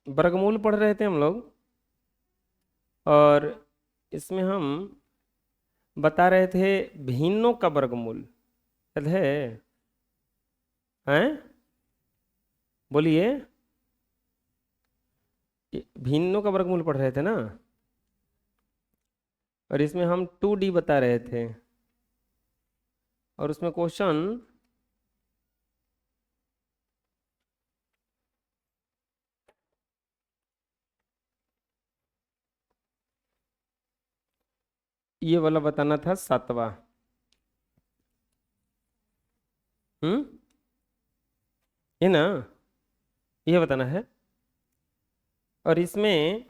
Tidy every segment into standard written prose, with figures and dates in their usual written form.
वर्गमूल पढ़ रहे थे हम लोग, और इसमें हम बता रहे थे भिन्नों का वर्गमूल। याद है? हैं? बोलिए। भिन्नों का वर्गमूल पढ़ रहे थे ना, और इसमें हम 2D बता रहे थे, और उसमें क्वेश्चन ये वाला बताना था, 7वां। हम्म, ये ना, ये बताना है। और इसमें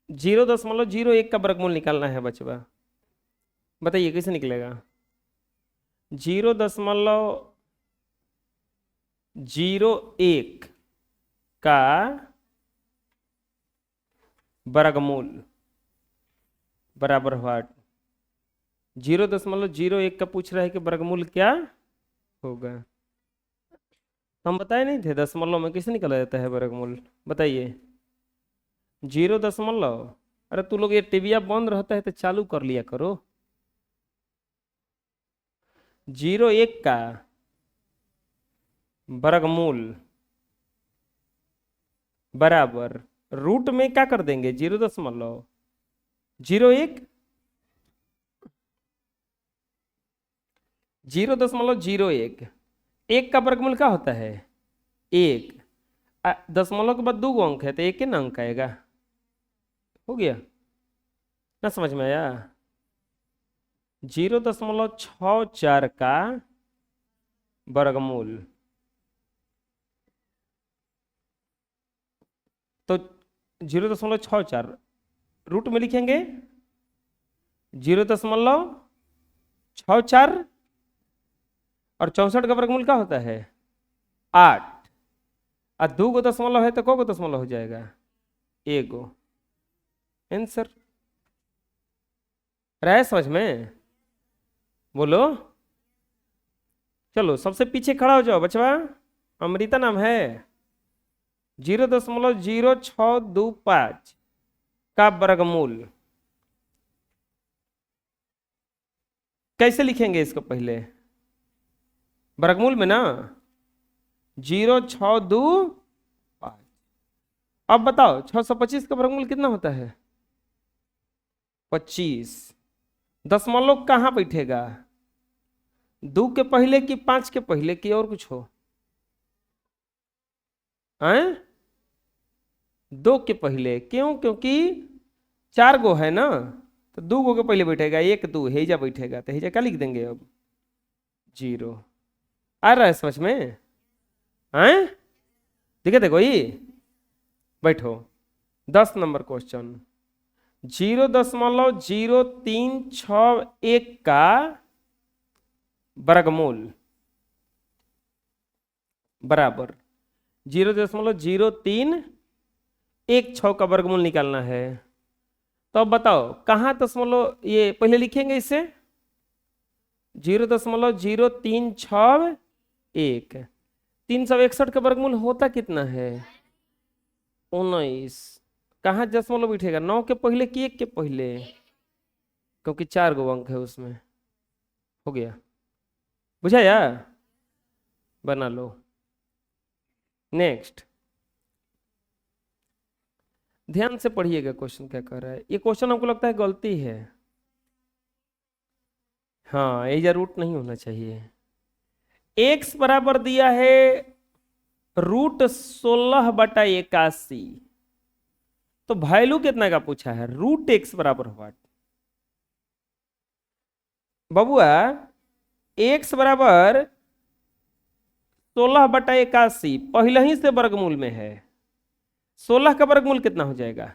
0.01 का वर्गमूल निकालना है बचवा। बताइए कैसे निकलेगा? 0.01 का वर्गमूल बराबर व्हाट? 0.01 का पूछ रहा है कि वर्गमूल क्या होगा। हम बताए नहीं थे दशमलव में कैसे निकाला जाता है वर्गमूल? बताइए। 0., अरे तू लोग ये टीविया बंद रहता है तो चालू कर लिया करो। 0.1 का वर्गमूल बराबर रूट में क्या कर देंगे? 0.01, 0.01, एक का वर्गमूल क्या होता है? एक। दशमलव के बाद 2 अंक है तो एक ही ना अंक आएगा। हो गया ना? समझ में आया? 0.64 का वर्गमूल, तो 0.64 रूट में लिखेंगे 0.64, और 64 का वर्गमूल क्या होता है? 8। और 2 गो दशमलव है तो को दशमलव हो जाएगा? एगो। आंसर रहे समझ में? बोलो। चलो सबसे पीछे खड़ा हो जाओ बचवा। अमृता नाम है। 0.0625 का वर्गमूल कैसे लिखेंगे इसको? पहले वर्गमूल में ना 0.625। अब बताओ 625 का वर्गमूल कितना होता है? 25। दशमलव कहाँ बैठेगा? 2 के पहले कि 5 के पहले कि और कुछ हो? हैं? 2 के पहले। क्यों? क्योंकि 4 गो है ना, तो 2 गो के पहले बैठेगा। 1 2 हेजा बैठेगा, तो हेजा क्या लिख देंगे अब? 0। आ रहा है समझ में? हैं? दिखे थे कोई? बैठो। 10 नंबर क्वेश्चन। 0.0361 का वर्गमूल बराबर 0.0316 का वर्गमूल निकालना है। तो अब बताओ कहाँ दशमलव ये पहले लिखेंगे इसे? 0.0361। 361 का वर्गमूल होता कितना है? 19। कहाँ दशमलव बैठेगा? 9 के पहले कि 1 के पहले? क्योंकि 4 गो अंक है उसमें। हो गया? बुझाया? बना लो। नेक्स्ट, ध्यान से पढ़िएगा क्वेश्चन क्या कर रहा है। ये क्वेश्चन हमको लगता है गलती है। हाँ, एजा रूट नहीं होना चाहिए। x बराबर दिया है √16/81। तो वैल्यू कितना का पूछा है? √x बराबर व्हाट? बबुआ x बराबर 16/81 पहले ही से वर्गमूल में है। 16 का वर्गमूल कितना हो जाएगा?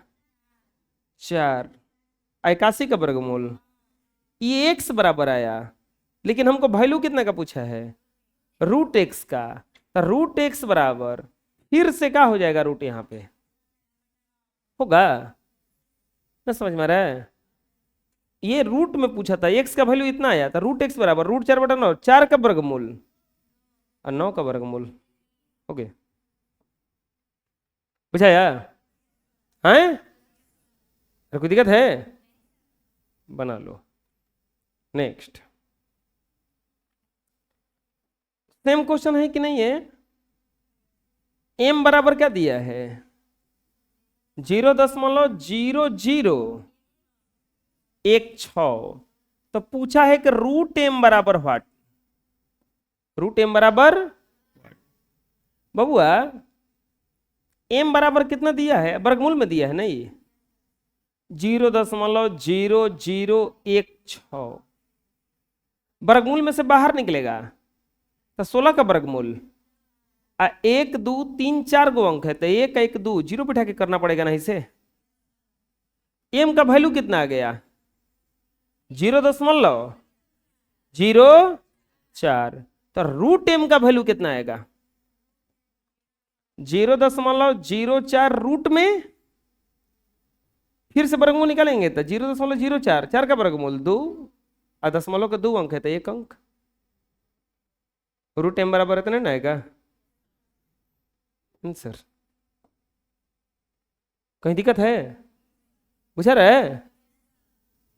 4। 81 का वर्गमूल, ये x बराबर आया, लेकिन हमको वैल्यू कितना का पूछा है? √x का। तो √x बराबर फिर से क्या हो जाएगा? रूट यहाँ पे होगा ना? समझ में आ रहा है? ये रूट में पूछा था, x का वैल्यू इतना आया था। √x बराबर √4/9, 4 का वर्गमूल और 9 का वर्गमूल। ओके, बुझाया? हैं? कोई दिक्कत है? बना लो। नेक्स्ट सेम क्वेश्चन है कि नहीं है? एम बराबर क्या दिया है? 0.0016। तो पूछा है कि रूट एम बराबर व्हाट? रूट एम बराबर बबुआ एम बराबर कितना दिया है? वर्गमूल में दिया है नहीं? 0.0016 वर्गमूल में से बाहर निकलेगा तो 16 का वर्गमूल। एक दो तीन चार गो अंक है तो एक एक दो जीरो बिठा के करना पड़ेगा ना इसे। एम का वैल्यू कितना आ गया? 0.04। तो रूट एम का वैल्यू कितना आएगा? 0.04 रूट में फिर से वर्गमूल निकालेंगे तो 0.04, 4 का वर्गमूल 2 और दशमलव का 2 अंक है तो 1 अंक। रूट एम बराबर इतना ना आएगा आंसर। कहीं दिक्कत है? बुझा रहा है?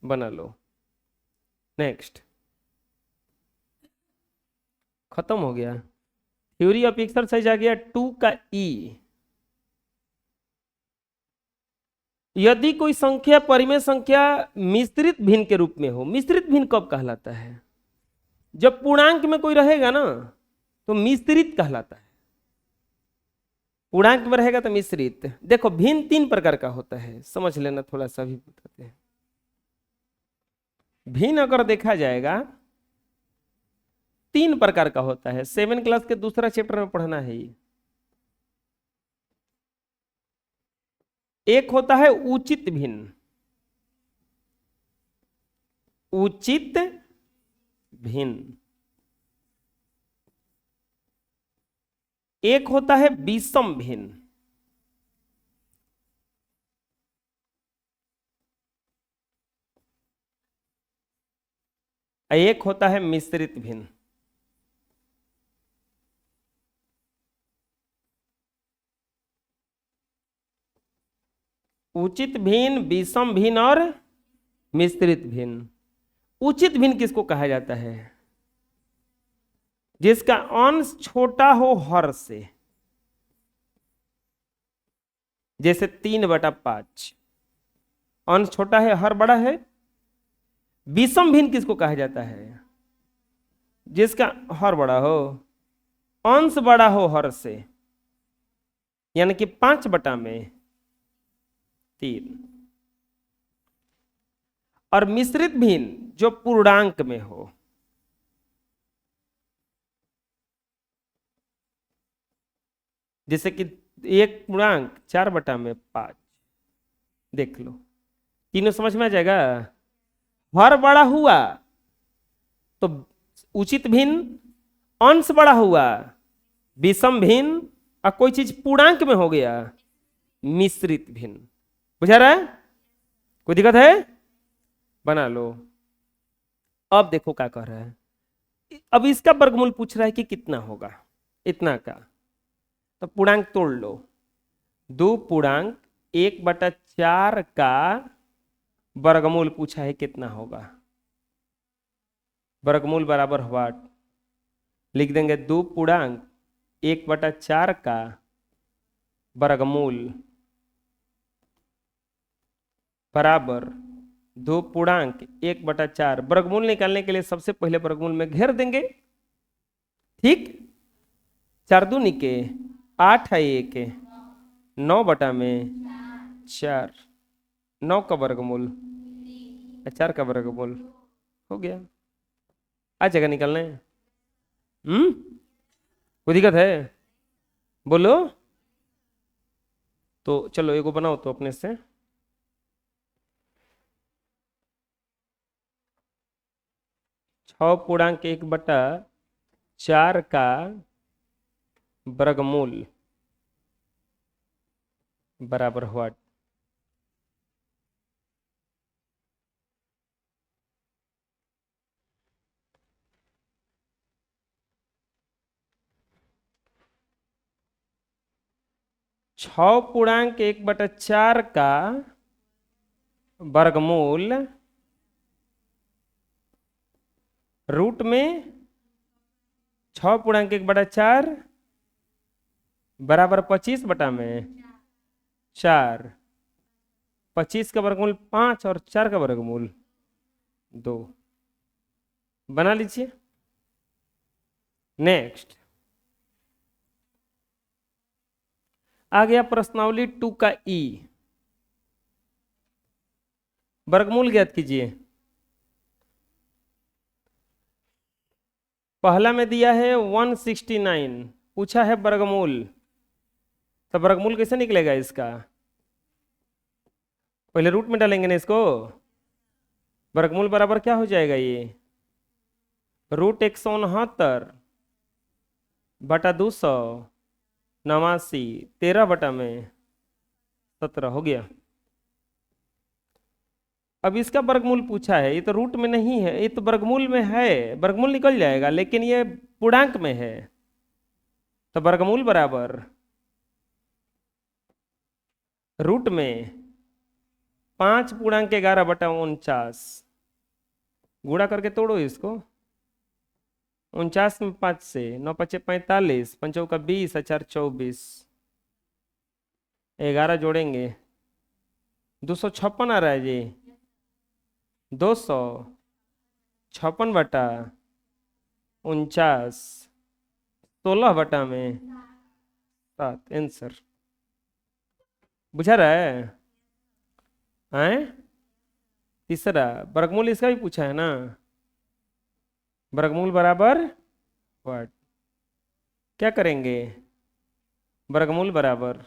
बना लो। नेक्स्ट खत्म हो गया। थ्योरी ऑफ एक्सरसाइज आ गया 2 का ई। यदि कोई संख्या परिमेय संख्या मिश्रित भिन्न के रूप में हो। मिश्रित भिन्न कब कहलाता है? जब पूर्णांक में कोई रहेगा ना तो मिश्रित कहलाता है। पूर्णांक में रहेगा तो मिश्रित। देखो भिन्न 3 प्रकार का होता है, समझ लेना, थोड़ा सा भी बताते हैं। भिन्न अगर देखा जाएगा 3 प्रकार का होता है। 7 क्लास के दूसरा चैप्टर में पढ़ना है ये। एक होता है उचित भिन्न। उचित भिन्न। एक होता है विषम भिन्न। एक होता है मिश्रित भिन्न। उचित भिन्न, विषम भिन्न और मिश्रित भिन्न। उचित भिन्न किसको कहा जाता है? जिसका अंश छोटा हो हर से। जैसे 3/5 अंश छोटा है हर बड़ा है। विषम भिन्न किसको कहा जाता है? जिसका हर बड़ा हो, अंश बड़ा हो हर से, यानी कि 5/3। और मिश्रित भिन्न जो पूर्णांक में हो। जैसे कि एक पूर्णांक 4/5। देख लो तीनों समझ में आ जाएगा। हर बड़ा हुआ तो उचित भिन्न, अंश बड़ा हुआ विषम भिन्न, और कोई चीज पूर्णांक में हो गया मिश्रित भिन्न। बुझा रहा है? कोई दिक्कत है? बना लो। अब देखो क्या कर रहा है। अब इसका वर्गमूल पूछ रहा है कि कितना होगा इतना का। तो पूर्णांक तोड़ लो। 2 पूर्णांक 1/4 का वर्गमूल पूछा है कितना होगा? वर्गमूल बराबर व्हाट? लिख देंगे 2 पूर्णांक 1/4 का वर्गमूल बराबर 2 पूर्णांक 1/4। वर्गमूल निकालने के लिए सबसे पहले वर्गमूल में घेर देंगे। ठीक, 4 दूनी के 8 है 1, 9/4, 9 का वर्गमूल 4 का वर्गमूल हो गया। आ जगह निकालना है। कोई दिक्कत है? बोलो। तो चलो एगो बनाओ तो अपने से। 6 पूर्णांक 1/4 का वर्गमूल बराबर व्हाट? 6/1/4 का वर्गमूल रूट में 6/1/4 बराबर 25/4। 25 का वर्गमूल 5 और 4 का वर्गमूल 2। बना लीजिए। नेक्स्ट आ गया प्रश्नावली 2 का ई। वर्गमूल ज्ञात कीजिए। पहला में दिया है 169, पूछा है वर्गमूल। तो वर्गमूल कैसे निकलेगा इसका? पहले रूट में डालेंगे ना इसको। वर्गमूल बराबर क्या हो जाएगा ये? √169/289, 13/17 हो गया। अब इसका वर्गमूल पूछा है, ये तो रूट में नहीं है, ये तो वर्गमूल में है। वर्गमूल निकल जाएगा, लेकिन ये पूर्णांक में है। तो वर्गमूल बराबर रूट में 5/11/49। गुणा करके तोड़ो इसको। 49 में 5 से 9×5 = 45, 5 × 20, 4 × 24, 11 जोड़ेंगे 256 आ रहा है जी। 256/49, 16/7 आंसर। बुझा रहा है? हैं? तीसरा वर्गमूल इसका भी पूछा है ना। वर्गमूल बराबर व्हाट? क्या करेंगे? वर्गमूल बराबर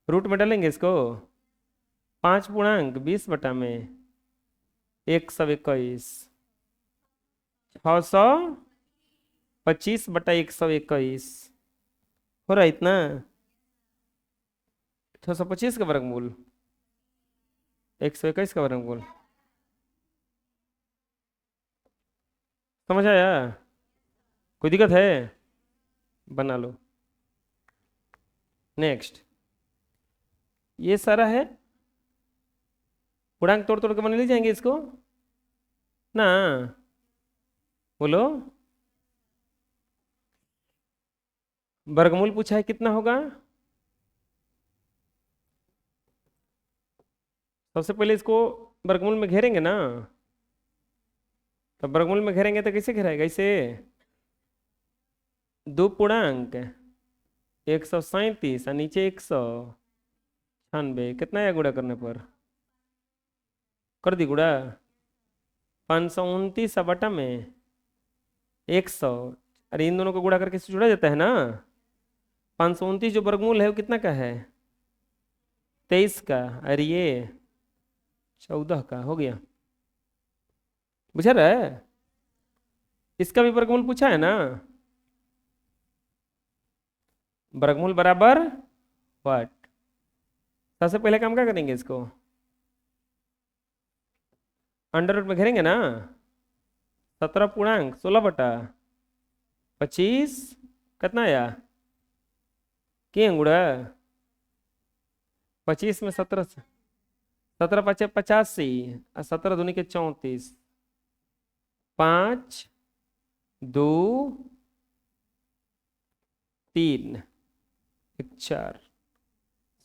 रूट में डालेंगे इसको। 5/20/121, 625/121 हो रहा है इतना। 625 का वर्गमूल 121 का वर्गमूल। समझ आया? कोई दिक्कत है? बना लो। नेक्स्ट ये सारा है, पूर्णांक तोड़ तोड़ के बना ले जाएंगे इसको ना। बोलो। वर्गमूल पूछा है, कितना होगा? सबसे पहले इसको वर्गमूल में घेरेंगे ना। तो वर्गमूल में घेरेंगे तो कैसे घेराएगा? इसे 2/137 और नीचे 196, कितना है गुणा करने पर? कर दी गुणा। 529/100। अरे इन दोनों को गुणा करके इससे जुड़ा जाता है ना। 529 जो वर्गमूल है वो कितना का है? 23 का। अरे ये 14 का हो गया। बुझा रहा है? इसका भी वर्गमूल पूछा है ना। वर्गमूल बराबर व्हाट? सबसे पहले काम क्या करेंगे? इसको अंडर रूट में घेरेंगे ना। 17/16/25 कितना आया? के गुणा 25 में 17 17×5 = 85 और 17 दूनी के 34, 5 2 3 1 4,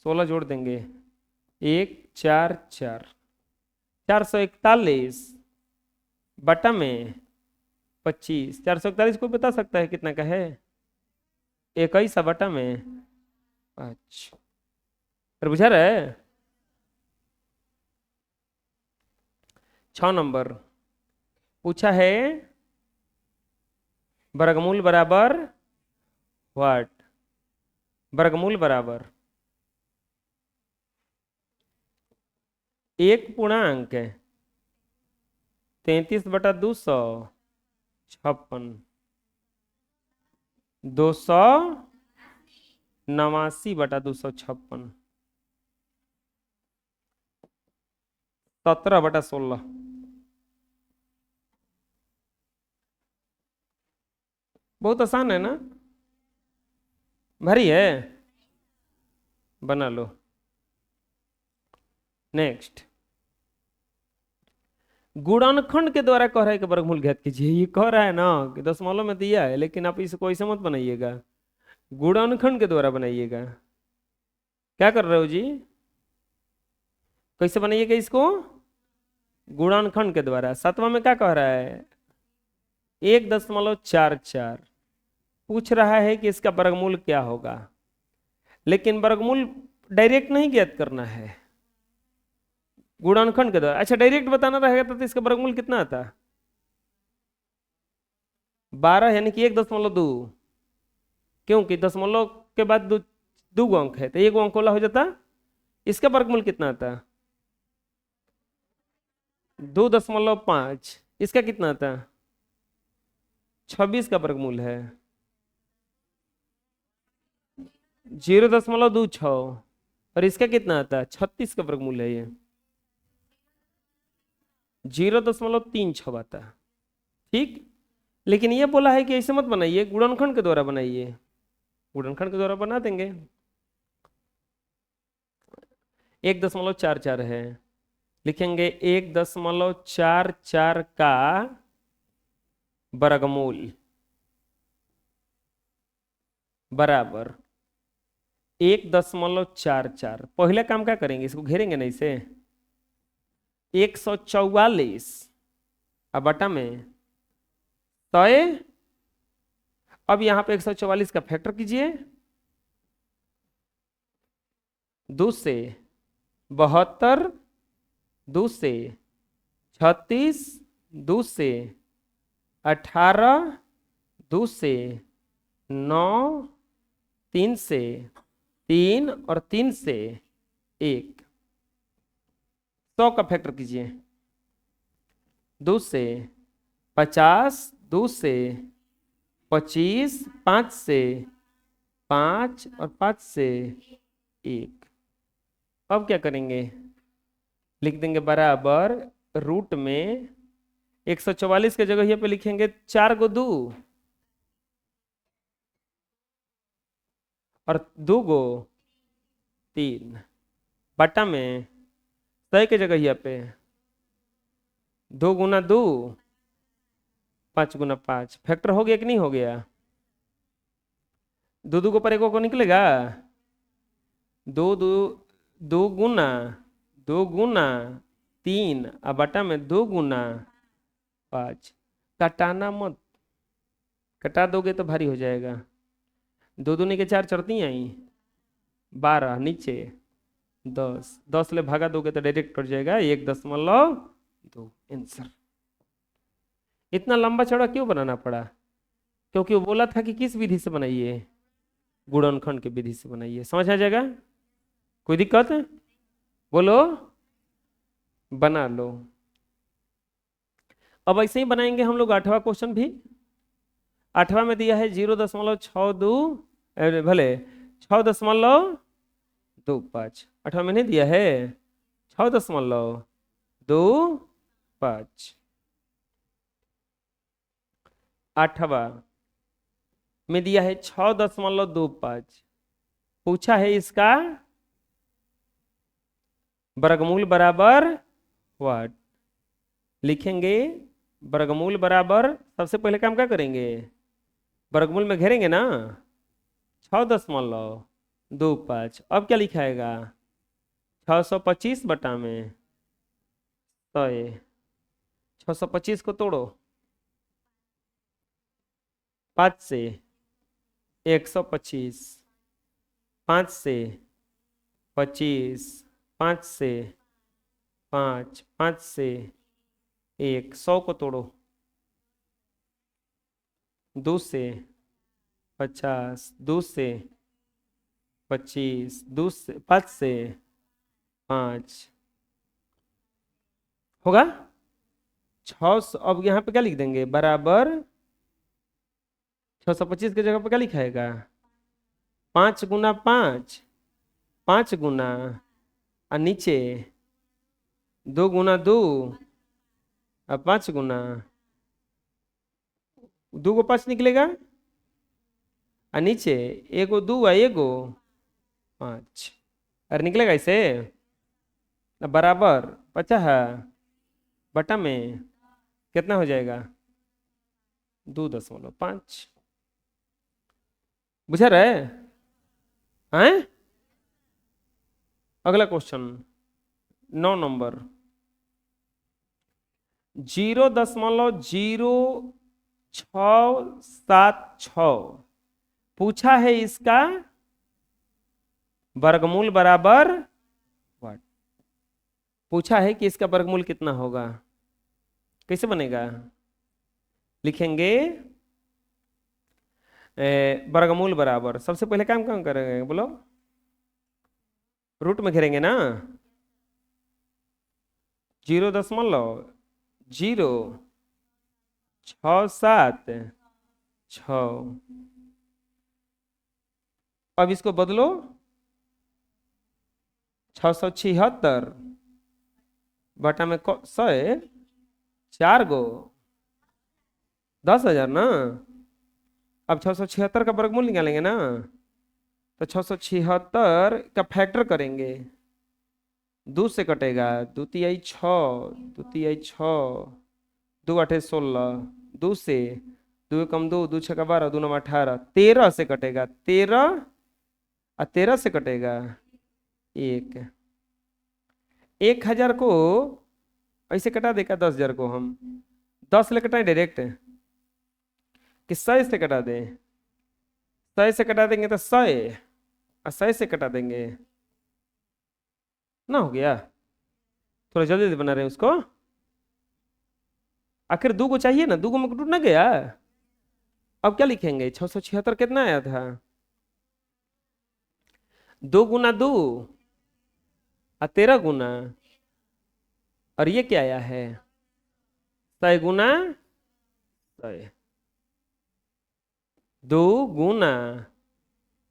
16 जोड़ देंगे 1 4 4, 441 बटा में 25। 441 को बता सकता है कितना का है? 21 बटा में 5। फिर बुझा रहा है? 6 नंबर पूछा है, वर्गमूल बराबर व्हाट? वर्गमूल बराबर 1/33/256, 289/256, 17/16। बहुत आसान है ना? भारी है? बना लो। नेक्स्ट, गुणनखंड के द्वारा कह रहा है कि वर्गमूल ज्ञात कीजिए। ये कह रहा है ना कि दशमलव में दिया है, लेकिन आप इसको ऐसे मत बनाइएगा, गुणनखंड के द्वारा बनाइएगा। क्या कर रहे हो जी? कैसे बनाइएगा इसको? गुणनखंड के द्वारा। सातवां में क्या कह रहा है? 1.44। पूछ रहा है कि इसका वर्गमूल क्या होगा, लेकिन वर्गमूल डायरेक्ट नहीं ज्ञात करना है, गुणनखंड के द्वारा। अच्छा, डायरेक्ट बताना रहेगा तो इसका वर्गमूल कितना आता? 12, यानी कि 1.2, क्योंकि दशमलव के बाद दो अंक है तो एक अंक वाला हो जाता। इसका वर्गमूल कितना आता? 2.5। इसका कितना आता? 26 का वर्गमूल है 0.26। और इसका कितना आता है? 36 का वर्गमूल है ये 0.36 आता है। ठीक, लेकिन ये बोला है कि ऐसे मत बनाइए, गुणनखंड के द्वारा बनाइए। गुणनखंड के द्वारा बना देंगे। 1.44 है, लिखेंगे 1.44 का वर्गमूल बराबर 1.44। पहले काम क्या करेंगे? इसको घेरेंगे ना इसे, 144 अब बटा में 100। अब यहां पे 144 का फैक्टर कीजिए, 2 से 72, 2 से 36, 2 से 18, 2 से 9, 3 से 3 और 3 से 1। 100 का फैक्टर कीजिए, 2 से 50, 2 से 25, 5 से 5 और 5 से 1। अब क्या करेंगे? लिख देंगे बराबर रूट में 144 के जगह यहाँ पे लिखेंगे 4 को 2 और 2 को 3 बटा में 100 के जगह यहाँ पे 2 गुना 2 5 गुना 5। फैक्टर हो गया कि नहीं हो गया? 2 2 को पर 1 को निकलेगा, 2 2 2 गुना 2 गुना 3 अब बटा में 2 गुना 5। कटाना मत, कटा दोगे तो भारी हो जाएगा। 2 दूनी के 4 चढ़ती आई 12, नीचे 10, 10 ले भागा दोगे तो डायरेक्ट कट जाएगा 1.2। आंसर। इतना लंबा चौड़ा क्यों बनाना पड़ा? क्योंकि वो बोला था कि किस विधि से बनाइए, गुणनखंड की विधि से बनाइए। समझ आ जाएगा? कोई दिक्कत? बोलो, बना लो। अब ऐसे ही बनाएंगे हम लोग 8वां क्वेश्चन भी। 8वां में दिया है 0.62, भले 6.25। 8वां में नहीं दिया है 6.25। 8वां में दिया है 6.25। पूछा है इसका वर्गमूल बराबर व्हाट? लिखेंगे वर्गमूल बराबर, सबसे पहले काम क्या करेंगे? वर्गमूल में घेरेंगे ना 6.25। अब क्या लिखाएगा? 625 बटा में 100। 625 को तोड़ो, 5 से 125, 5 से 25, 5 से 5, 5 से 1, 100 को तोड़ो, 2 से 50, 2 से 25, 2 से 5 से 5 होगा 600। अब यहाँ पे क्या लिख देंगे? बराबर 625 की जगह पे क्या लिखाएगा? 5 गुना 5, 5 गुना और नीचे 2 गुना 2 और 5 गुना 2 को 5 निकलेगा और नीचे 1 2 और 1 5। अरे निकलेगा इसे ना, बराबर 50 बटा में कितना हो जाएगा, 2.5। बुझा रहे हैं? अगला क्वेश्चन 9 नंबर, 0.0676 पूछा है, इसका वर्गमूल बराबर व्हाट। पूछा है कि इसका वर्गमूल कितना होगा, कैसे बनेगा? लिखेंगे वर्गमूल बराबर, सबसे पहले काम कौन करेंगे बोलो, रूट में घेरेंगे ना, 0.0676। अब इसको बदलो, 676 बटा में 100, 4 गो 10,000 ना। अब 676 का वर्गमूल निकालेंगे ना, तो 676 का फैक्टर करेंगे, 2 से कटेगा, 2×6, 2×6, 2×8 = 16, 2 से, 2 कम 2, 2×6 = 12, 2×9 = 18, 13 से कटेगा, 13 और 13 से कटेगा 1। 1,000 को ऐसे कटा देगा, 10,000 को हम 10 ले कटाएं डायरेक्ट, कि 100 से कटा दें, 100 से कटा देंगे तो 100, और 100 से कटा देंगे ना, हो गया। थोड़ा जल्दी जल्दी बना रहे हैं उसको, आखिर 2 को चाहिए ना, 2 को में टूट ना गया। अब क्या लिखेंगे, 676 कितना आया था, 2 × 2 और 13 गुना, और ये क्या आया है, 100 गुना 100, 2 ×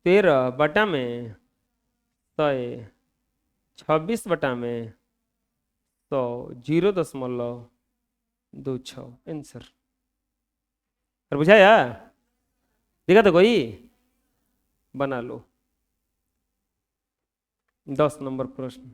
13 बटा में 100, 26 बटा में 100, 0.26 आंसर। और बुझाया, देखा तो कोई, बना लो। 10 नंबर प्रश्न,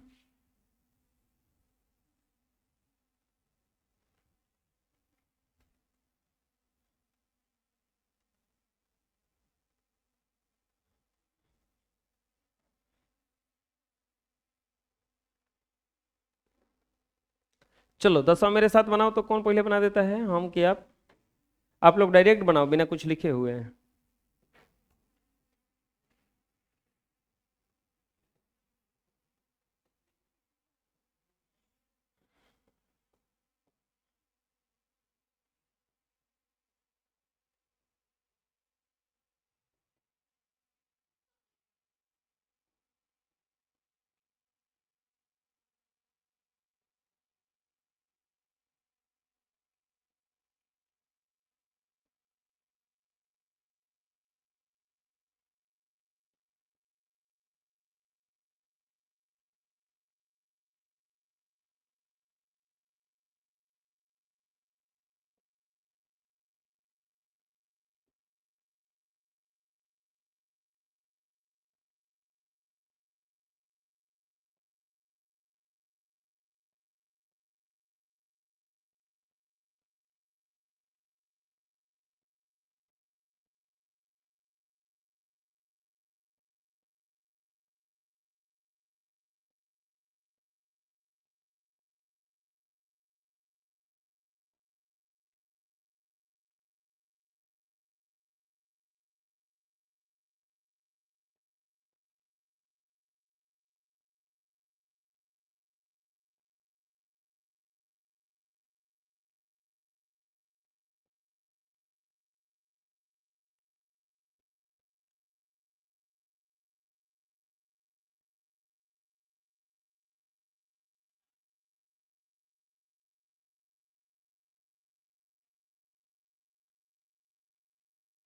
चलो 10वां मेरे साथ बनाओ, तो कौन पहले बना देता है, हम कि आप लोग डायरेक्ट बनाओ बिना कुछ लिखे हुए।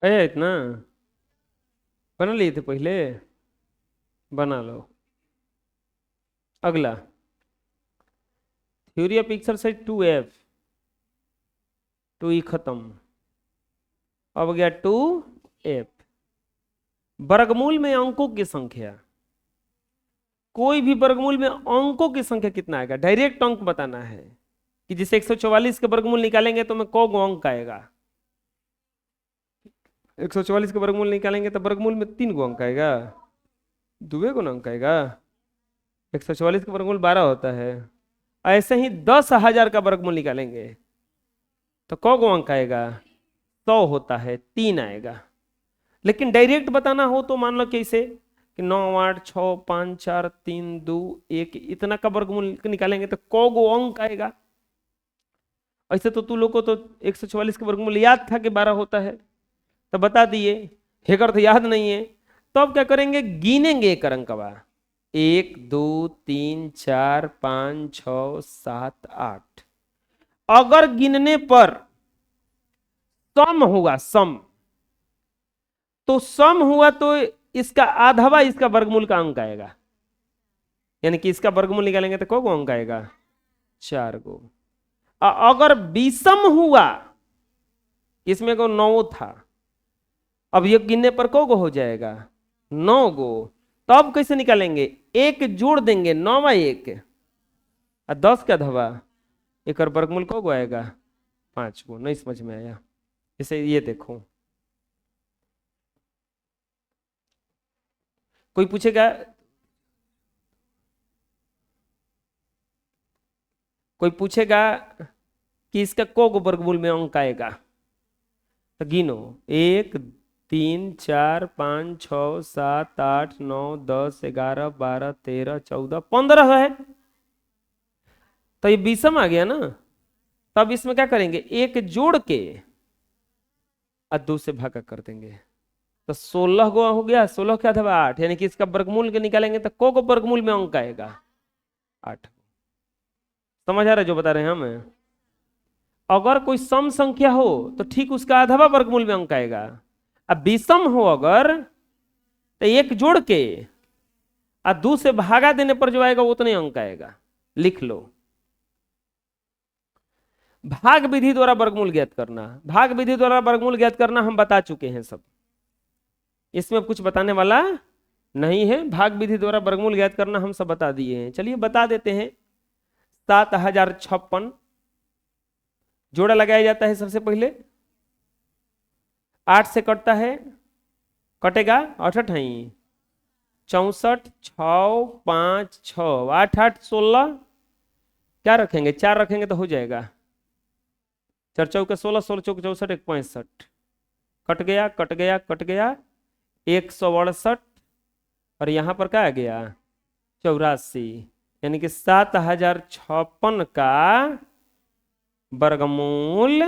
इतना बना लिए थे पहले, बना लो। अगला theory of exercise 2F, 2E खत्म, अब गया 2F। वर्गमूल में अंकों की संख्या, कोई भी वर्गमूल में अंकों की संख्या कितना आएगा, डायरेक्ट अंक बताना है कि जैसे 144 के वर्गमूल निकालेंगे तो में को अंक आएगा, 144 के वर्गमूल निकालेंगे तो वर्गमूल में 3 अंक आएगा, 2 अंक आएगा। 144 का वर्गमूल 12 होता है। ऐसे ही 10,000 का वर्गमूल निकालेंगे तो को अंक आएगा, 100 होता है, 3 आएगा। लेकिन डायरेक्ट बताना हो तो मान लो कैसे कि 9 8 6 5 4 3 2 1 इतना का वर्गमूल निकालेंगे तो को अंक आएगा। ऐसे तो तू लोग को तो 144 का वर्गमूल याद था कि 12 होता है तो बता दिए, हेकर तो याद नहीं है। तो अब क्या करेंगे, गिनेंगे एक अंकवा, 1 2 3 4 5 6 7 8। अगर गिनने पर सम हुआ, सम तो सम हुआ तो इसका आधावा इसका वर्गमूल का अंक आएगा, यानी कि इसका वर्गमूल निकालेंगे तो को अंक आएगा, 4 गो। अगर विषम हुआ, इसमें को 9 था, अब ये गिनने पर को हो जाएगा 9 गो। तो अब कैसे निकालेंगे, एक जोड़ देंगे, 9 1 और 10 का धवा, एक वर्गमूल को आएगा 5 गो। नहीं समझ में आया? जैसे ये देखो, कोई पूछेगा, कोई पूछेगा कि इसका को वर्गमूल में अंक आएगा, तो गिनो 1 3 4 5 6 7 8 9 10 11 12 13 14 15 है, तो ये विषम आ गया ना। तब इसमें क्या करेंगे, एक जोड़ के और 2 से भागा कर देंगे, तो 16 गो हो गया, 16 क्या था 8, यानी कि इसका वर्गमूल के निकालेंगे तो को वर्गमूल में अंक आएगा 8। समझ आ रहा है जो बता रहे हैं हम? अगर कोई सम संख्या हो तो ठीक उसका आधा वर्गमूल में अंक आएगा, अब विषम हो अगर तो एक जोड़ के और 2 से भागा देने पर जो आएगा उतने अंक आएगा। लिख लो, भाग विधि द्वारा वर्गमूल ज्ञात करना। भाग विधि द्वारा वर्गमूल ज्ञात करना हम बता चुके हैं सब, इसमें कुछ बताने वाला नहीं है। भाग विधि द्वारा वर्गमूल ज्ञात करना हम सब बता दिए हैं। चलिए बता देते हैं। 7056 जोड़ा लगाया जाता है सबसे पहले, 8 से कटता है, कटेगा 8 8 64 6 5 6 8 8 16, क्या रखेंगे 4 रखेंगे तो हो जाएगा, 4 चौके 16 16 चौके 64 1 65, कट गया कट गया कट गया 168, और यहां पर क्या आ गया 84, यानी कि 7056 का वर्गमूल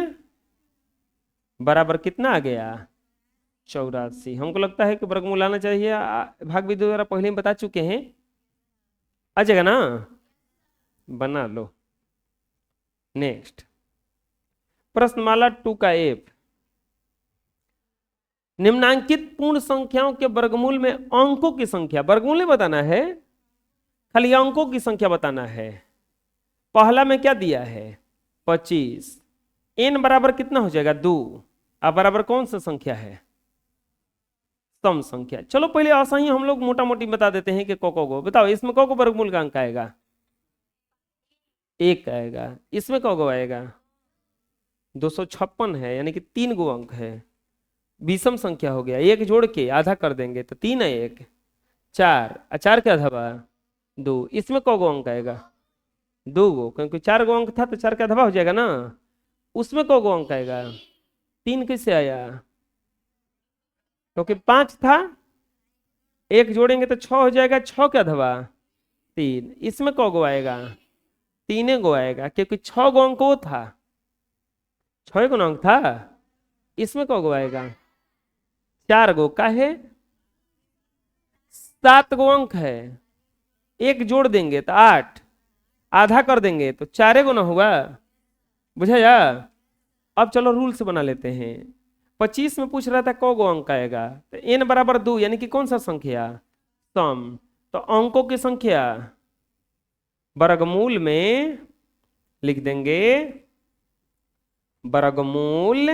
बराबर कितना आ गया 84। हमको लगता है कि वर्गमूल आना चाहिए, भाग विधि द्वारा पहले ही बता चुके हैं, आ जाएगा ना, बना लो। नेक्स्ट प्रश्नमाला 2 का एफ, निम्नांकित पूर्ण संख्याओं के वर्गमूल में अंकों की संख्या, वर्गमूल नहीं बताना है, खाली अंकों की संख्या बताना है। पहला में क्या दिया है 25, n बराबर कितना हो जाएगा 2, अब बराबर कौन सा संख्या है सम संख्या। चलो पहले ऐसा ही हम लोग मोटा मोटी बता देते हैं कि को बताओ, इसमें को वर्गमूल का अंक आएगा 1 आएगा, इसमें को आएगा 256 है, यानी कि 3 गो अंक है, विषम संख्या हो गया, एक जोड़ के आधा कर देंगे तो 3 है 1 4, 4 क्या था 2, इसमें को अंक आएगा 2 गो, क्योंकि 4 गो अंक था तो 4 का धवा हो जाएगा ना, उसमें को अंक आएगा 3 कैसे आया, क्योंकि 5 था, एक जोड़ेंगे तो 6 हो जाएगा, 6 का धवा 3, इसमें को आएगा 3 गो आएगा, क्योंकि 6 गो अंक वो था, 6 गो अंक था, इसमें को आएगा 4 गो का है, 7 गो अंक है, एक जोड़ देंगे तो 8, आधा कर देंगे तो 4 गो ना हुआ, बुझाया। अब चलो रूल से बना लेते हैं। 25 में पूछ रहा था को अंक आएगा, तो n बराबर 2, यानी कि कौन सा संख्या सम, तो अंकों की संख्या वर्गमूल में लिख देंगे, वर्गमूल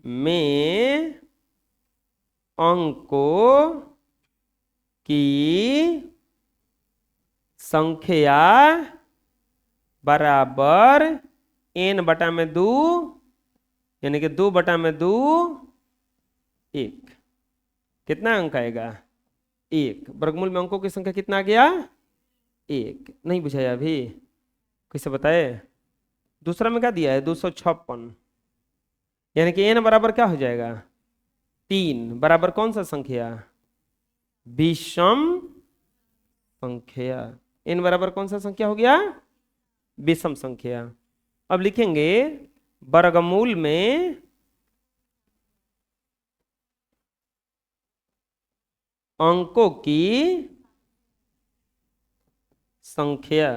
में अंकों की संख्या बराबर n बटा में 2, यानी कि 2 बटा में 2 1। कितना अंक आएगा? 1। वर्गमूल में अंकों की संख्या कितना आ गया? 1। नहीं बुझाया अभी? कैसे बताए? दूसरा में क्या दिया है? 256, यानी कि n बराबर क्या हो जाएगा? 3 बराबर कौन सा संख्या? विषम संख्या। n बराबर कौन सा संख्या हो गया? विषम संख्या। अब लिखेंगे वर्गमूल में अंकों की संख्या,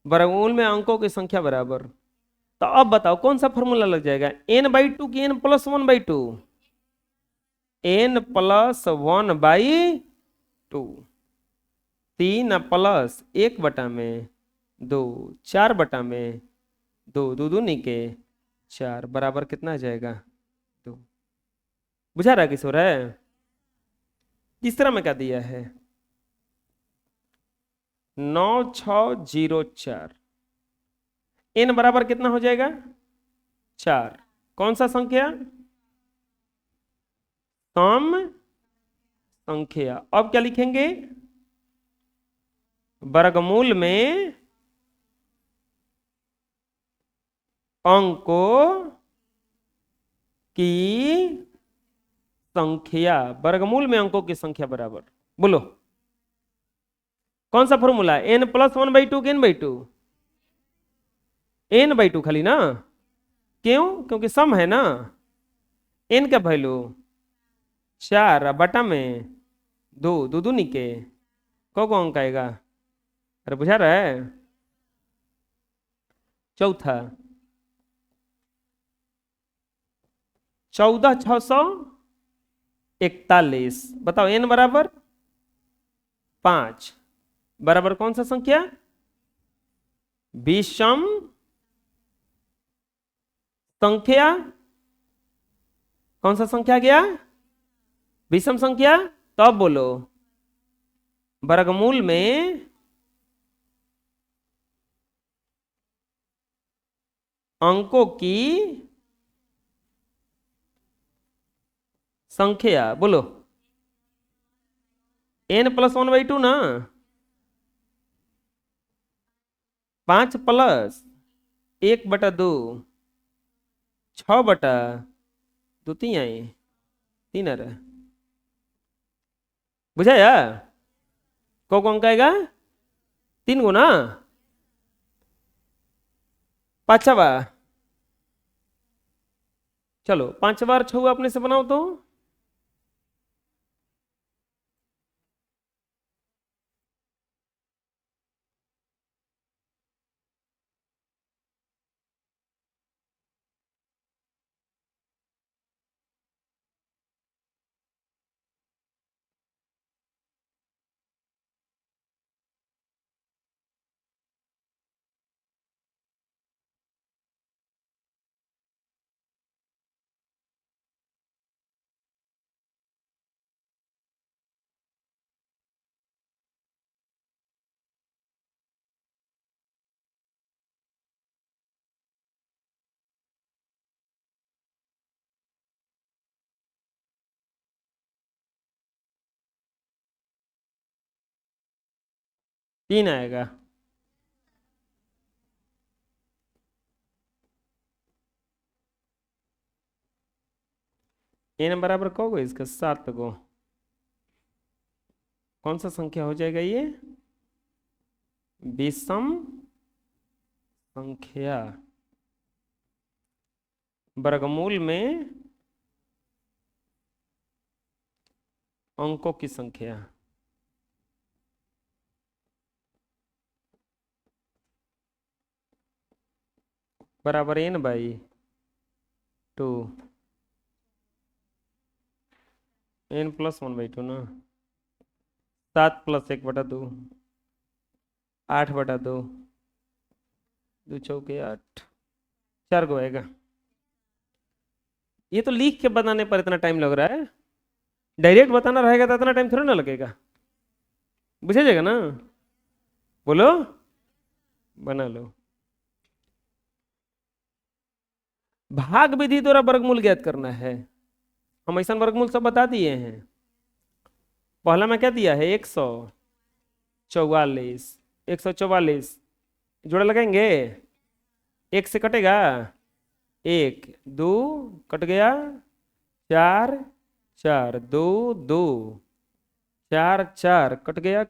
वर्गमूल में अंकों की संख्या बराबर। तो अब बताओ कौन सा फॉर्मूला लग जाएगा? n/2 की n + 1/2? n + 1/2। 3 प्लस 1 बटा में 2, 4 बटा में 2, 2 दूनी के 4 बराबर कितना आ जाएगा? 2। बुझा रहा है किशोर? है तीसरा में क्या दिया है? 9604। n बराबर कितना हो जाएगा? 4। कौन सा संख्या? सम संख्या। अब क्या लिखेंगे? वर्गमूल में अंकों की संख्या, वर्गमूल में अंकों की संख्या बराबर। बोलो कौन सा फॉर्मूला? n + 1/2 के n/2? n/2 खाली ना? क्यों? क्योंकि सम है ना। n का वैल्यू 4 बटा में 2, 2 दूनी के को अंक आएगा? अरे बुझा रहा है? चौथा 14641। बताओ n बराबर 5 बराबर कौन सा संख्या? विषम संख्या। कौन सा संख्या गया? विषम संख्या। तो अब बोलो वर्गमूल में अंकों की संख्या। बोलो n + 1/2 ना? 5 प्लस 1 बटा 2, 6 बटा 2, 3 आई 3 आ रहा। बुझाया? को अंक आएगा? 3 गुना 5वां। चलो 5 बार 6 अपने से बनाओ तो। तीन आएगा। n बराबर कहोगे इसका? 7 को। कौन सा संख्या हो जाएगा ये? विषम संख्या। वर्गमूल में अंकों की संख्या। बराबर n/2। n + 1/2 ना? 7 + 1 बटा 2, 8 बटा 2, 2 चौके 8, 4 को आएगा। ये तो लिख के बताने पर इतना टाइम लग रहा है, डायरेक्ट बताना रहेगा तो इतना टाइम थोड़ा ना लगेगा। बुझे जाएगा ना? बोलो, बना लो। भाग विधि द्वारा वर्गमूल ज्ञात करना है। हम ऐसा वर्गमूल सब बता दिए हैं। पहला में क्या दिया है? 144। 144 जोड़ा लगाएंगे, एक से कटेगा, एक दो कट गया, चार चार दो दो, चार चार कट गया,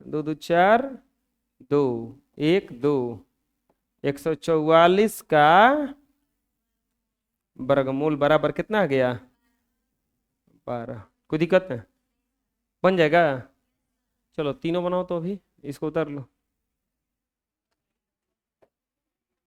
दो दो चार, दो एक दो। 144 का वर्गमूल बराबर कितना आ गया? 12। कोई दिक्कत है? बन जाएगा। चलो तीनों बनाओ तो अभी इसको उतार लो।